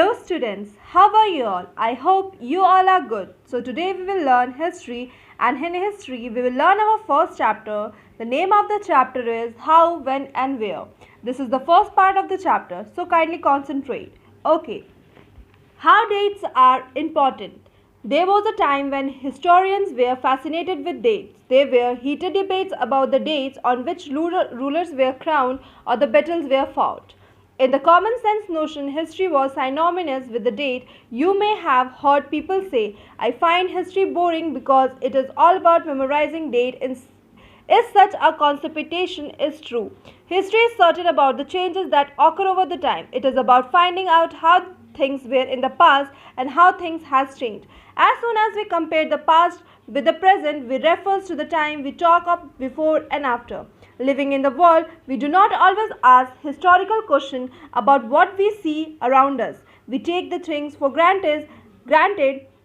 Hello students, how are you all? I hope you all are good. So today we will learn history, and in history we will learn our first chapter. The name of the chapter is How, When and Where. This is the first part of the chapter, so kindly concentrate. Okay. How dates are important. There was a time when historians were fascinated with dates. There were heated debates about the dates on which rulers were crowned or the battles were fought. In the common sense notion, history was synonymous with the date. You may have heard people say, I find history boring because it is all about memorizing date. Is such a conception is true. History is certain about the changes that occur over the time. It is about finding out how things were in the past and how things has changed. As soon as we compare the past with the present, we refer to the time we talk of before and after. Living in the world, we do not always ask historical questions about what we see around us. We take the things for granted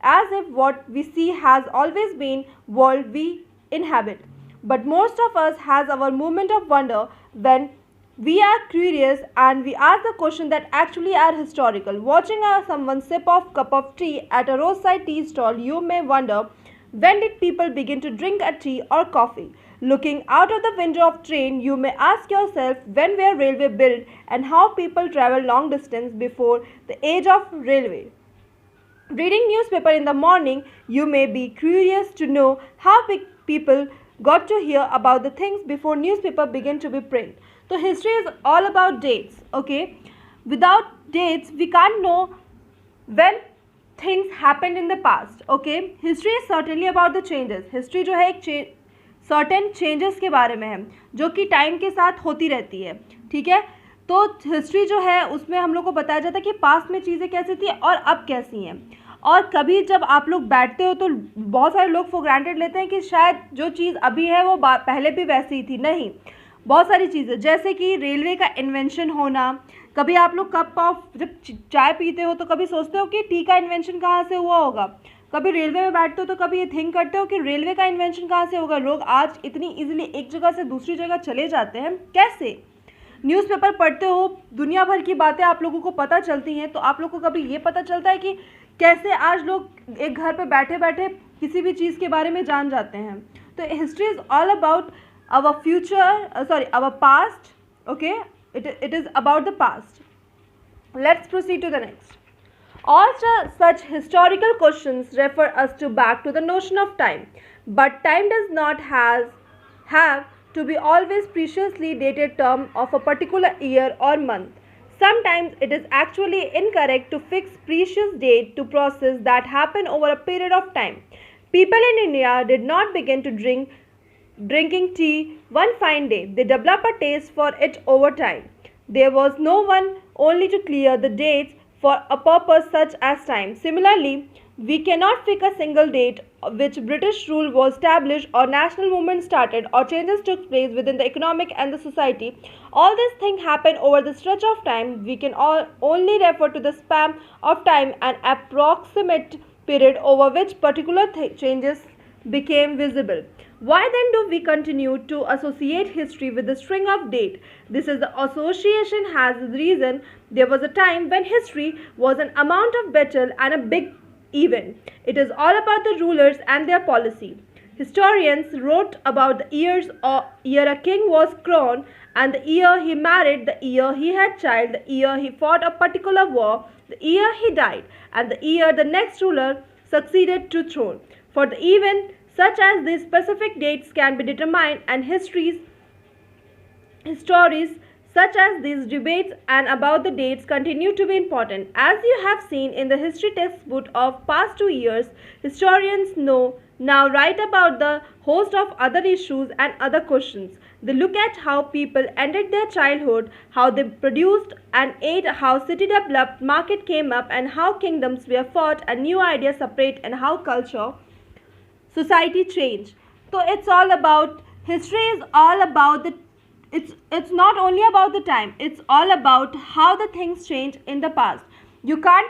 as if what we see has always been world we inhabit. But most of us has our moment of wonder when we are curious and we ask the question that actually are historical. Watching someone sip of cup of tea at a roadside tea stall, you may wonder when did people begin to drink a tea or coffee. Looking out of the window of train, you may ask yourself when were railway built and how people traveled long distance before the age of railway. Reading newspaper in the morning, you may be curious to know how people got to hear about the things before newspaper began to be printed. So history is all about dates, okay? Without dates, we can't know when things happened in the past, okay? History is certainly about the changes. History जो है एक certain changes के बारे में है जो कि time के साथ होती रहती है, ठीक है? तो हिस्ट्री जो है उसमें हम लोग को बताया जाता है कि पास्ट में चीज़ें कैसी थी और अब कैसी हैं. और कभी जब आप लोग बैठते हो तो बहुत सारे लोग फॉर ग्रांटेड लेते हैं कि शायद जो चीज़ अभी है वो पहले भी वैसी ही थी. नहीं, बहुत सारी चीज़ें जैसे कि रेलवे का इन्वेंशन होना. कभी आप लोग कप ऑफ जब चाय पीते हो तो कभी सोचते हो कि टी का इन्वेंशन कहाँ से हुआ होगा. कभी रेलवे में बैठते हो तो कभी ये थिंक करते हो कि रेलवे का इन्वेंशन कहाँ से होगा. लोग आज इतनी इजीली एक जगह से दूसरी जगह चले जाते हैं कैसे. न्यूज़पेपर पढ़ते हो, दुनिया भर की बातें आप लोगों को पता चलती हैं. तो आप लोग को कभी ये पता चलता है कि कैसे आज लोग एक घर पे बैठे बैठे किसी भी चीज़ के बारे में जान जाते हैं. तो history is all about our our past, okay? It is about the past. Let's proceed to the next. All such historical questions refer us back to the notion of time, but time does not have to be always preciously dated term of a particular year or month. Sometimes it is actually incorrect to fix precious date to process that happen over a period of time. People in India did not begin to drinking tea one fine day. They develop a taste for it over time. There was no one only to clear the dates for a purpose such as time. Similarly, we cannot pick a single date which British rule was established or national movement started or changes took place within the economic and the society. All these things happen over the stretch of time. We can only refer to the span of time and approximate period over which particular changes became visible. Why then do we continue to associate history with the string of date? This is the association has reason. There was a time when history was an amount of battle and a big event. It is all about the rulers and their policy. Historians wrote about the year a king was crowned, and the year he married, the year he had child, the year he fought a particular war, the year he died, and the year the next ruler succeeded to throne. For the event such as these specific dates can be determined, and histories such as these debates and about the dates continue to be important. As you have seen in the history textbook of past 2 years, historians now write about the host of other issues and other questions. They look at how people ended their childhood, how they produced and ate, how city developed, market came up, and how kingdoms were fought and new ideas separate, and how culture society change. So it's all about history is all about it's not only about the time, it's all about how the things change in the past. You can't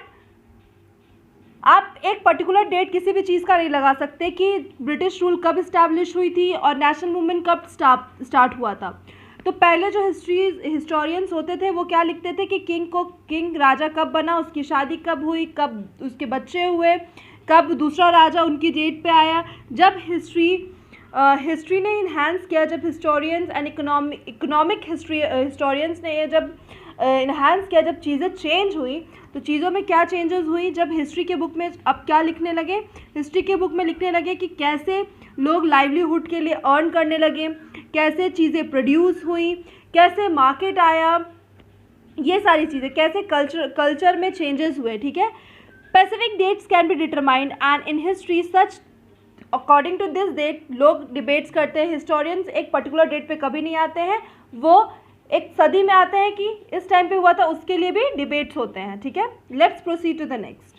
आप एक particular date किसी भी चीज़ का नहीं लगा सकते कि British rule कब इस्टेब्लिश हुई थी और नेशनल मूवमेंट कब स्टार्ट हुआ था. तो पहले जो हिस्टोरियंस होते थे वो क्या लिखते थे कि किंग राजा कब बना, उसकी शादी कब हुई, कब उसके बच्चे हुए, कब दूसरा राजा उनकी डेट पे आया. जब हिस्ट्री ने इन्हांस किया, जब हिस्टोरियंस एंड इकोनॉमिक हिस्टोरियंस ने ये जब इन्हांस किया, जब चीज़ें चेंज हुई, तो चीज़ों में क्या चेंजेस हुई, जब हिस्ट्री के बुक में अब क्या लिखने लगे, हिस्ट्री के बुक में लिखने लगे कि कैसे लोग लाइवलीहुड के लिए अर्न करने लगे, कैसे चीज़ें प्रोड्यूस हुई, कैसे मार्केट आया, ये सारी चीज़ें, कैसे कल्चर में चेंजेस हुए. ठीक है. Specific dates can be determined and in history such according to this date लोग डिबेट्स करते हैं. हिस्टोरियंस एक पर्टिकुलर डेट पे कभी नहीं आते हैं, वो एक सदी में आते हैं कि इस टाइम पे हुआ था, उसके लिए भी डिबेट्स होते हैं. ठीक है. Let's proceed to the next.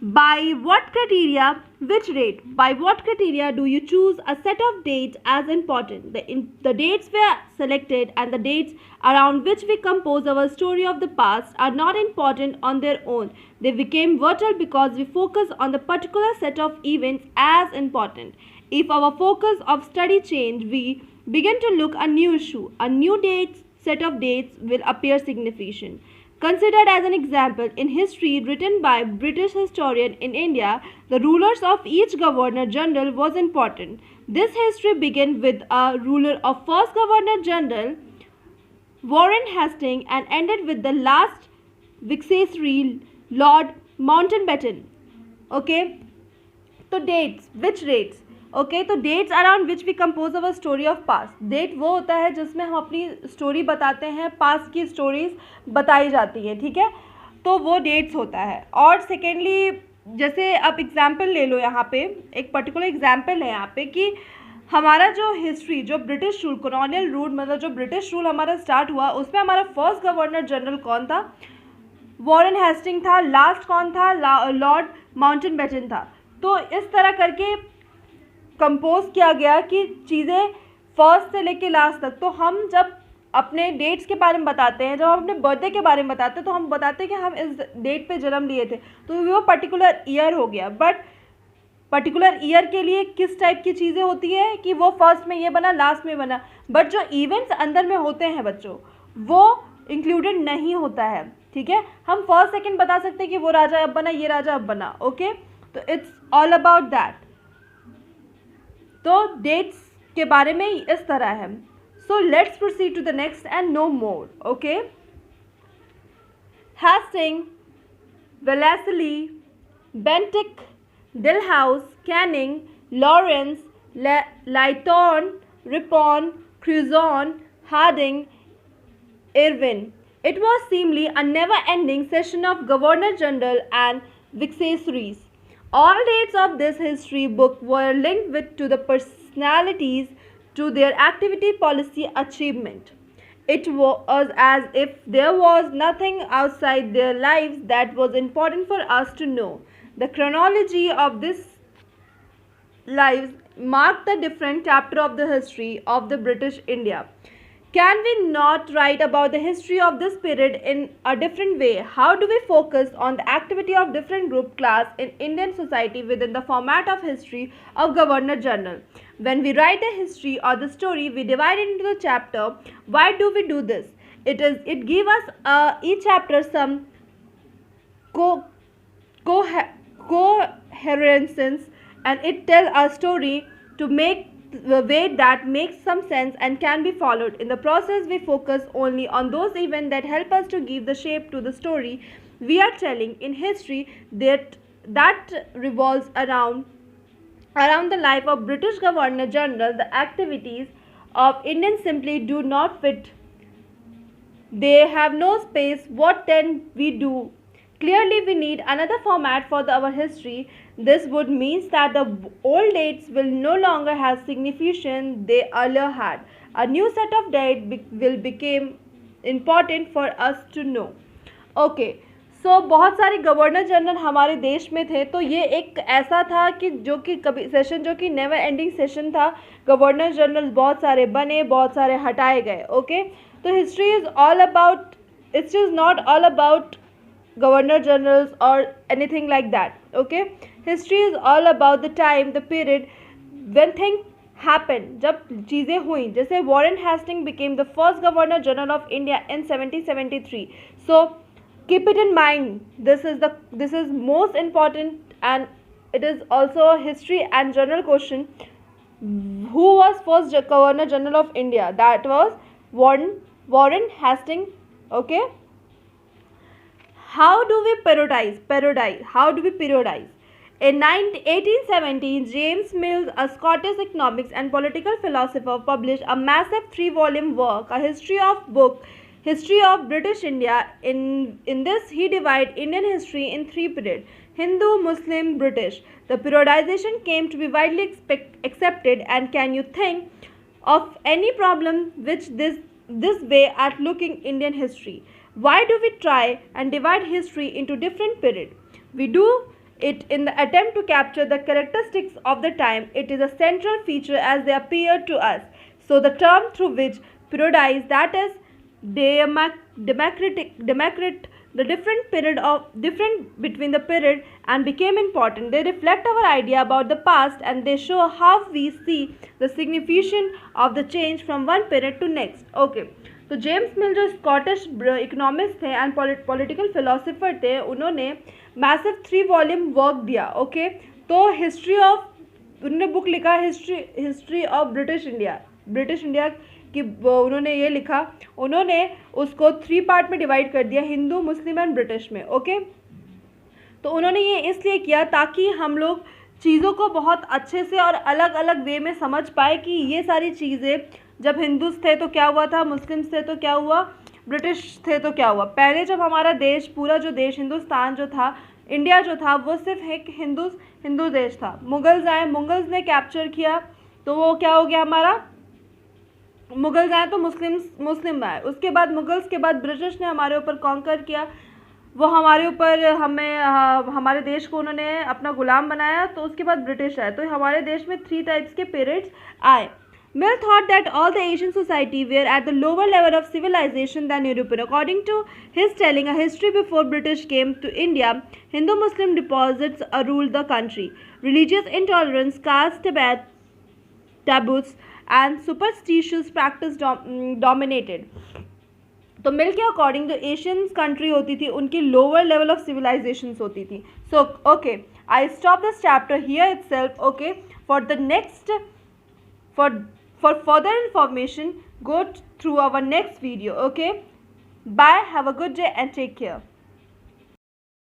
By what criteria, which date, by what criteria do you choose a set of dates as important? The dates were selected and the dates around which we compose our story of the past are not important on their own. They became vital because we focus on the particular set of events as important. If our focus of study change, we begin to look a new issue. A new set of dates will appear significant. Considered as an example, in history written by British historian in India, the rulers of each Governor General was important. This history began with a ruler of first Governor General, Warren Hastings, and ended with the last viceroy, Lord Mountbatten. Okay, तो dates, which dates? Okay, तो dates around which we compose our story of past. Date वो होता है जिसमें हम अपनी story बताते हैं, पास्ट की स्टोरीज बताई जाती हैं. ठीक है. तो वो डेट्स होता है. और सेकेंडली, जैसे अब एग्जाम्पल ले लो, यहाँ पे एक पर्टिकुलर एग्जाम्पल है यहाँ पे कि हमारा जो हिस्ट्री, जो ब्रिटिश रूल, कॉलोनियल रूल, मतलब जो ब्रिटिश रूल हमारा स्टार्ट हुआ, उसमें हमारा फर्स्ट गवर्नर जनरल कौन था? वॉरेन हेस्टिंग था. लास्ट कौन था? लॉर्ड माउंटबेटन था. तो इस तरह करके कंपोज किया गया कि चीज़ें फर्स्ट से लेके लास्ट तक. तो हम जब अपने डेट्स के बारे में बताते हैं, जब हम अपने बर्थडे के बारे में बताते हैं, तो हम बताते हैं कि हम इस डेट पे जन्म लिए थे, तो वो पर्टिकुलर ईयर हो गया. बट पर्टिकुलर ईयर के लिए किस टाइप की चीज़ें होती है कि वो फर्स्ट में ये बना, लास्ट में बना, बट जो इवेंट्स अंदर में होते हैं बच्चों, वो इंक्लूडेड नहीं होता है. ठीक है. हम फर्स्ट सेकेंड बता सकते हैं कि वो राजा अब बना, ये राजा अब बना. ओके. तो इट्स ऑल अबाउट दैट. तो डेट्स के बारे में इस तरह है. So let's proceed to the next and no more. Okay. Hastings, Wellesley, Bentinck, Dalhousie, Canning, Lawrence, Lytton, Ripon, Curzon, Hardinge, Irwin. It was seemingly a never-ending session of Governor General and viceroys. All dates of this history book were linked to the personalities, to their activity, policy, achievement. It was as if there was nothing outside their lives that was important for us to know. The chronology of this lives marked the different chapter of the history of the British India. Can we not write about the history of this period in a different way? How do we focus on the activity of different group class in Indian society within the format of history of Governor General? When we write the history or the story, we divide it into the chapter. Why do we do this? It gives us each chapter some coherence, and it tells a story to make the way that makes some sense and can be followed. In the process, we focus only on those events that help us to give the shape to the story we are telling. In history that revolves around the life of British Governor General, the activities of Indians simply do not fit. They have no space. What then we do? Clearly, we need another format for our history. This would mean that the old dates will no longer have significance they earlier had. A new set of dates will become important for us to know. Okay. सो बहुत सारे governor general हमारे देश में थे. तो ये एक ऐसा था कि जो कि कभी सेशन, जो कि नेवर एंडिंग सेशन था. गवर्नर जनरल बहुत सारे बने, बहुत सारे हटाए गए. ओके. तो history is all about, it's is not all about governor generals or anything like that. Okay. History is all about the time, the period when things happened, जब चीज़ें हुई, जैसे Warren Hastings became the first Governor General of India in 1773. So keep it in mind. This is most important, and it is also a history and general question. Who was first Governor General of India? That was Warren Hastings. Okay. How do we periodize? How do we periodize? In 1817, James Mill, a Scottish economics and political philosopher, published a massive 3-volume work, A History of British India. In this, he divided Indian history in 3 periods: Hindu, Muslim, British. The periodization came to be widely accepted, and can you think of any problem which this way at looking Indian history? Why do we try and divide history into different periods? We do it in the attempt to capture the characteristics of the time. It is a central feature as they appear to us. So the term through which periodize, that is democratic, the different between the period and became important. They reflect our idea about the past, and they show how we see the significance of the change from one period to next. Okay. तो James मिल जो Scottish economist थे and political philosopher थे, उन्होंने massive 3-वॉल्यूम work दिया. Okay. तो history of, उन्होंने book लिखा history of British India की उन्होंने ये लिखा. उन्होंने उसको 3 पार्ट में डिवाइड कर दिया, हिंदू, मुस्लिम एंड ब्रिटिश में. ओके. तो उन्होंने ये इसलिए किया ताकि हम लोग चीज़ों को बहुत अच्छे से और अलग अलग वे में समझ पाए कि ये सारी चीज़ें, जब हिंदूस थे तो क्या हुआ था, मुस्लिम्स थे तो क्या हुआ, ब्रिटिश थे तो क्या हुआ. पहले जब हमारा देश, पूरा जो देश हिंदुस्तान जो था, इंडिया जो था, वो सिर्फ एक हिंदू देश था. मुगल्स ने कैप्चर किया तो वो क्या हो गया हमारा, मुगल्स आए तो मुस्लिम आए. उसके बाद मुगल्स के बाद ब्रिटिश ने हमारे ऊपर कॉन्कर किया, वो हमारे ऊपर हमारे देश को उन्होंने अपना गुलाम बनाया. तो उसके बाद ब्रिटिश आए. तो हमारे देश में 3 टाइप्स के पीरियड्स आए. Mill thought that all the Asian society were at the lower level of civilization than European. According to his telling, a history before British came to India, Hindu-Muslim deposits ruled the country. Religious intolerance, caste taboos, and superstitious practice dominated. तो मिल के according जो Asian country होती थी, उनकी lower level of civilisations होती थी. So okay, I stop this chapter here itself. Okay, for the next for further information, go through our next video. Okay, bye, have a good day and take care.